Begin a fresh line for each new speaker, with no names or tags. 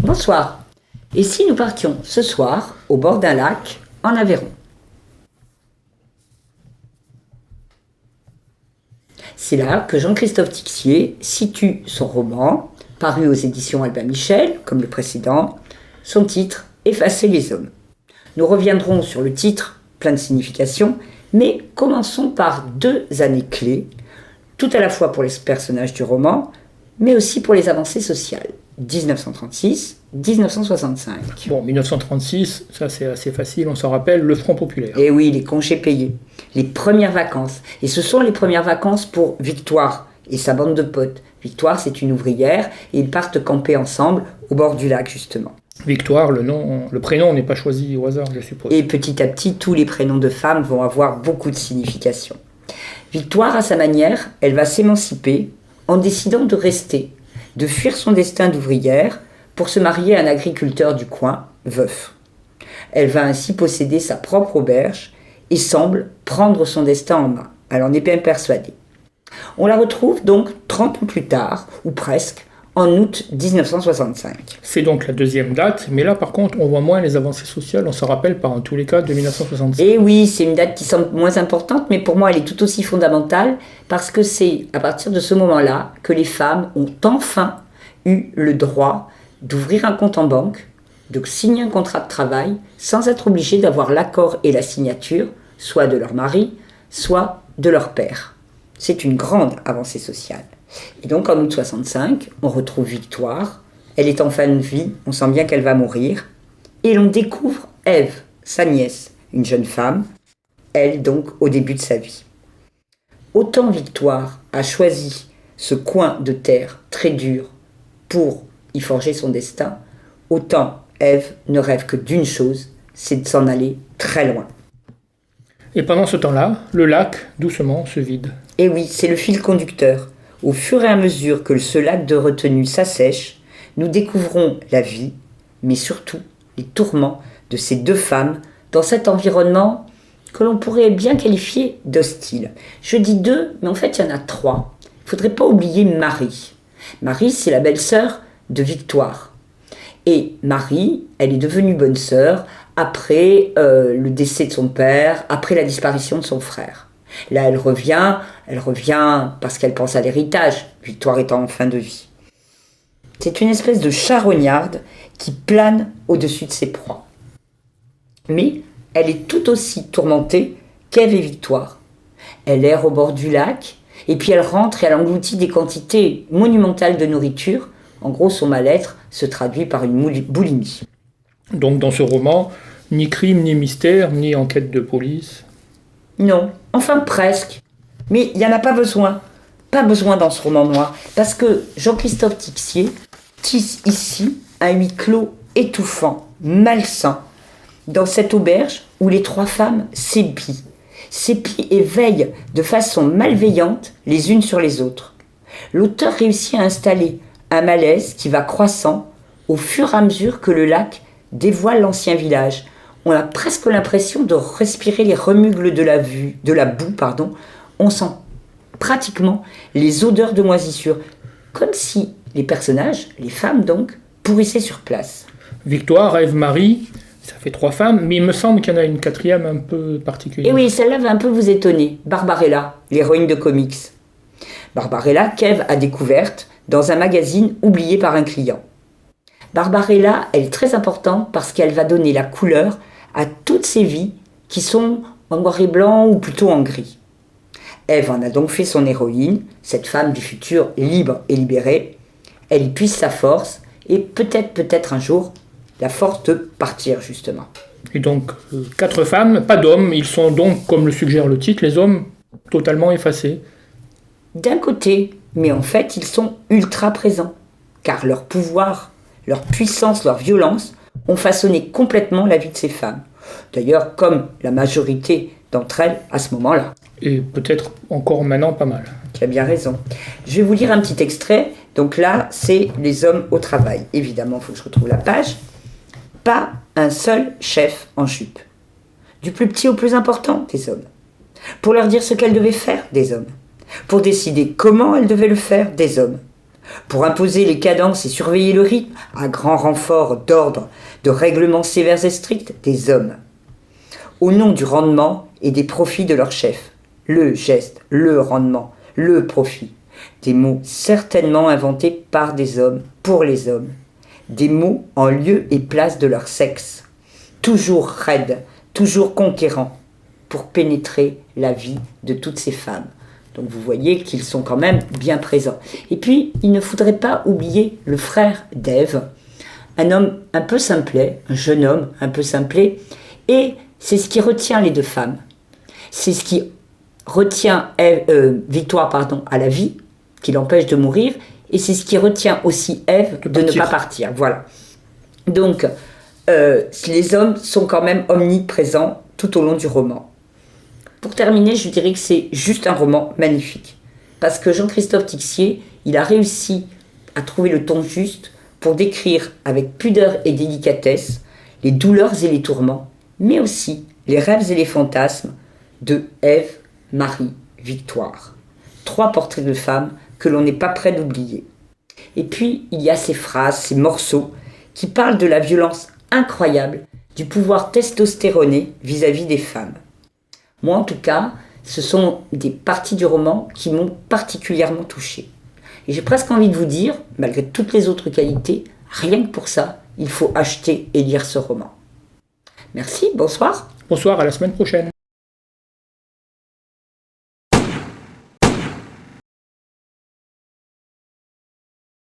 Bonsoir. Et si nous partions ce soir au bord d'un lac en Aveyron? C'est là que Jean-Christophe Tixier situe son roman, paru aux éditions Albin Michel, comme le précédent, son titre « Effacer les hommes ». Nous reviendrons sur le titre, plein de significations, mais commençons par 2 années clés, tout à la fois pour les personnages du roman, mais aussi pour les avancées sociales. 1936, 1965.
Bon, 1936, ça c'est assez facile, on s'en rappelle, le Front populaire.
Et oui, les congés payés, les premières vacances. Et ce sont les premières vacances pour Victoire et sa bande de potes. Victoire, c'est une ouvrière, et ils partent camper ensemble au bord du lac, justement.
Victoire, le prénom n'est pas choisi au hasard, je suppose.
Et petit à petit, tous les prénoms de femmes vont avoir beaucoup de signification. Victoire, à sa manière, elle va s'émanciper en décidant de rester, de fuir son destin d'ouvrière pour se marier à un agriculteur du coin, veuf. Elle va ainsi posséder sa propre auberge et semble prendre son destin en main. Elle en est bien persuadée. On la retrouve donc 30 ans plus tard, ou presque, en août 1965.
C'est donc la deuxième date, mais là par contre on voit moins les avancées sociales, on s'en rappelle pas en tous les cas de 1965.
Et oui, c'est une date qui semble moins importante, mais pour moi elle est tout aussi fondamentale, parce que c'est à partir de ce moment-là que les femmes ont enfin eu le droit d'ouvrir un compte en banque, de signer un contrat de travail, sans être obligées d'avoir l'accord et la signature, soit de leur mari, soit de leur père. C'est une grande avancée sociale. Et donc en août 65, on retrouve Victoire, elle est en fin de vie, on sent bien qu'elle va mourir, et l'on découvre Ève, sa nièce, une jeune femme, elle donc au début de sa vie. Autant Victoire a choisi ce coin de terre très dur pour y forger son destin, autant Ève ne rêve que d'une chose, c'est de s'en aller très loin.
Et pendant ce temps-là, le lac, doucement, se vide.
Et oui, c'est le fil conducteur. Au fur et à mesure que ce lac de retenue s'assèche, nous découvrons la vie, mais surtout les tourments de ces 2 femmes dans cet environnement que l'on pourrait bien qualifier d'hostile. Je dis 2, mais en fait il y en a 3. Il ne faudrait pas oublier Marie. Marie, c'est la belle-sœur de Victoire. Et Marie, elle est devenue bonne sœur après le décès de son père, après la disparition de son frère. Là, elle revient parce qu'elle pense à l'héritage, Victoire étant en fin de vie. C'est une espèce de charognarde qui plane au-dessus de ses proies. Mais elle est tout aussi tourmentée qu'Ève et Victoire. Elle erre au bord du lac, et puis elle rentre et elle engloutit des quantités monumentales de nourriture. En gros, son mal-être se traduit par une boulimie.
Donc dans ce roman, ni crime, ni mystère, ni enquête de police.
Non, enfin presque. Mais il n'y en a pas besoin. Pas besoin dans ce roman noir. Parce que Jean-Christophe Tixier tisse ici un huis clos étouffant, malsain, dans cette auberge où les 3 femmes s'épient et veillent de façon malveillante les unes sur les autres. L'auteur réussit à installer un malaise qui va croissant au fur et à mesure que le lac dévoile l'ancien village. On a presque l'impression de respirer les remugles de la boue. On sent pratiquement les odeurs de moisissure, comme si les personnages, les femmes donc, pourrissaient sur place.
Victoire, Ève, Marie, ça fait 3 femmes, mais il me semble qu'il y en a une 4e un peu particulière.
Et oui, celle-là va un peu vous étonner. Barbarella, l'héroïne de comics. Barbarella, qu'Ève a découverte dans un magazine oublié par un client. Barbarella, elle est très importante parce qu'elle va donner la couleur à toutes ces vies qui sont en noir et blanc ou plutôt en gris. Ève en a donc fait son héroïne, cette femme du futur libre et libérée. Elle y puise sa force et peut-être un jour la force de partir justement.
Et donc 4 femmes, pas d'hommes, ils sont donc, comme le suggère le titre, les hommes totalement effacés.
D'un côté, mais en fait ils sont ultra présents, car leur pouvoir, leur puissance, leur violence ont façonné complètement la vie de ces femmes. D'ailleurs, comme la majorité d'entre elles à ce moment-là.
Et peut-être encore maintenant pas mal.
Tu as bien raison. Je vais vous lire un petit extrait. Donc là, c'est les hommes au travail. Évidemment, il faut que je retrouve la page. Pas un seul chef en jupe. Du plus petit au plus important, des hommes. Pour leur dire ce qu'elles devaient faire, des hommes. Pour décider comment elles devaient le faire, des hommes. pour imposer les cadences et surveiller le rythme, à grand renfort d'ordre, de règlements sévères et stricts, des hommes. Au nom du rendement et des profits de leur chef. Le geste, le rendement, le profit. Des mots certainement inventés par des hommes, pour les hommes. Des mots en lieu et place de leur sexe. Toujours raides, toujours conquérants, pour pénétrer la vie de toutes ces femmes. Donc vous voyez qu'ils sont quand même bien présents. Et puis, il ne faudrait pas oublier le frère d'Ève, un homme un peu simplet, un jeune homme un peu simplet, et c'est ce qui retient les deux femmes. C'est ce qui retient Victoire à la vie, qui l'empêche de mourir, et c'est ce qui retient aussi Ève de ne pas partir. Voilà. Donc, les hommes sont quand même omniprésents tout au long du roman. Pour terminer, je dirais que c'est juste un roman magnifique. Parce que Jean-Christophe Tixier, il a réussi à trouver le ton juste pour décrire avec pudeur et délicatesse les douleurs et les tourments, mais aussi les rêves et les fantasmes de Ève, Marie, Victoire. 3 portraits de femmes que l'on n'est pas prêt d'oublier. Et puis, il y a ces phrases, ces morceaux qui parlent de la violence incroyable du pouvoir testostéroné vis-à-vis des femmes. Moi, en tout cas, ce sont des parties du roman qui m'ont particulièrement touchée. Et j'ai presque envie de vous dire, malgré toutes les autres qualités, rien que pour ça, il faut acheter et lire ce roman. Merci, bonsoir.
Bonsoir, à la semaine prochaine.